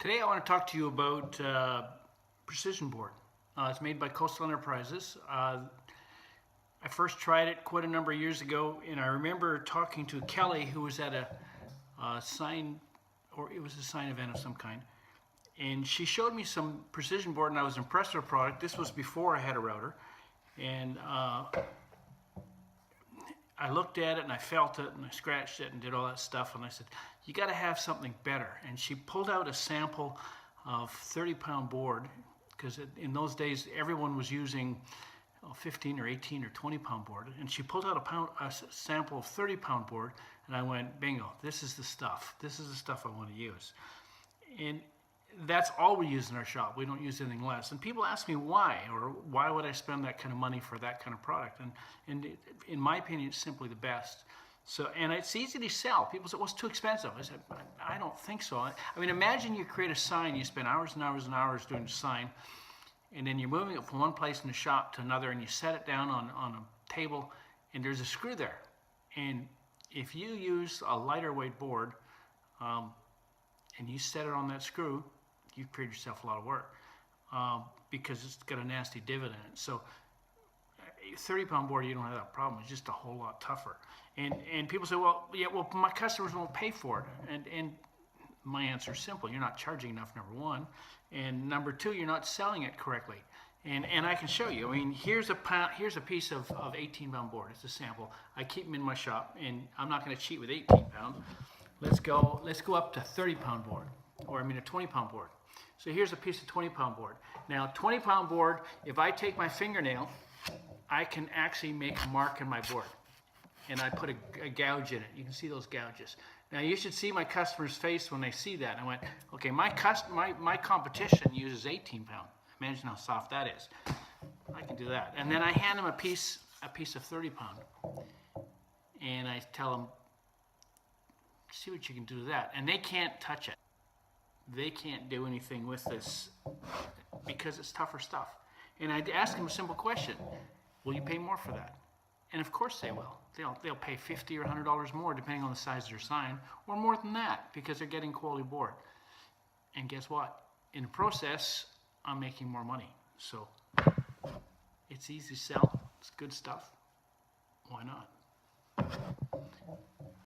Today I want to talk to you about precision board. It's made by Coastal Enterprises. I first tried it quite a number of years ago, and I remember talking to Kelly, who was at a sign, or it was a sign event of some kind, and she showed me some precision board, and I was impressed with her product. This was before I had a router, and I looked at it and I felt it and I scratched it and did all that stuff, and I said, you got to have something better. And she pulled out a sample of 30-pound board, because in those days everyone was using 15 or 18 or 20-pound board, and she pulled out a sample of 30-pound board, and I went, bingo, this is the stuff. This is the stuff I want to use. And that's all we use in our shop. We don't use anything less. And people ask me why, or why would I spend that kind of money for that kind of product? And in my opinion, it's simply the best. So, and it's easy to sell. People say, well, it's too expensive. I said, I don't think so. I mean, imagine you create a sign, you spend hours and hours and hours doing the sign, and then you're moving it from one place in the shop to another, and you set it down on a table, and there's a screw there. And if you use a lighter weight board, and you set it on that screw, you've created yourself a lot of work, because it's got a nasty divot in it. So 30-pound board, you don't have that problem. It's just a whole lot tougher. And people say, well, yeah, well, my customers won't pay for it. And my answer is simple. You're not charging enough, number one. And number two, you're not selling it correctly. And I can show you. I mean, here's a piece of 18-pound board. It's a sample. I keep them in my shop, and I'm not going to cheat with 18 pound. Let's go up to 30-pound board, or I mean a 20-pound board. So here's a piece of 20-pound board. Now, 20-pound board, if I take my fingernail, I can actually make a mark in my board, and I put a gouge in it. You can see those gouges. Now, you should see my customer's face when they see that. I went, okay, my competition uses 18-pound. Imagine how soft that is. I can do that. And then I hand them a piece of 30-pound, and I tell them, see what you can do with that. And they can't touch it. They can't do anything with this because it's tougher stuff. And I'd ask them a simple question: will you pay more for that? And of course they will. They'll pay $50 or $100 more depending on the size of their sign, or more than that, because they're getting quality board. And guess what? In the process, I'm making more money. So it's easy to sell. It's good stuff. Why not?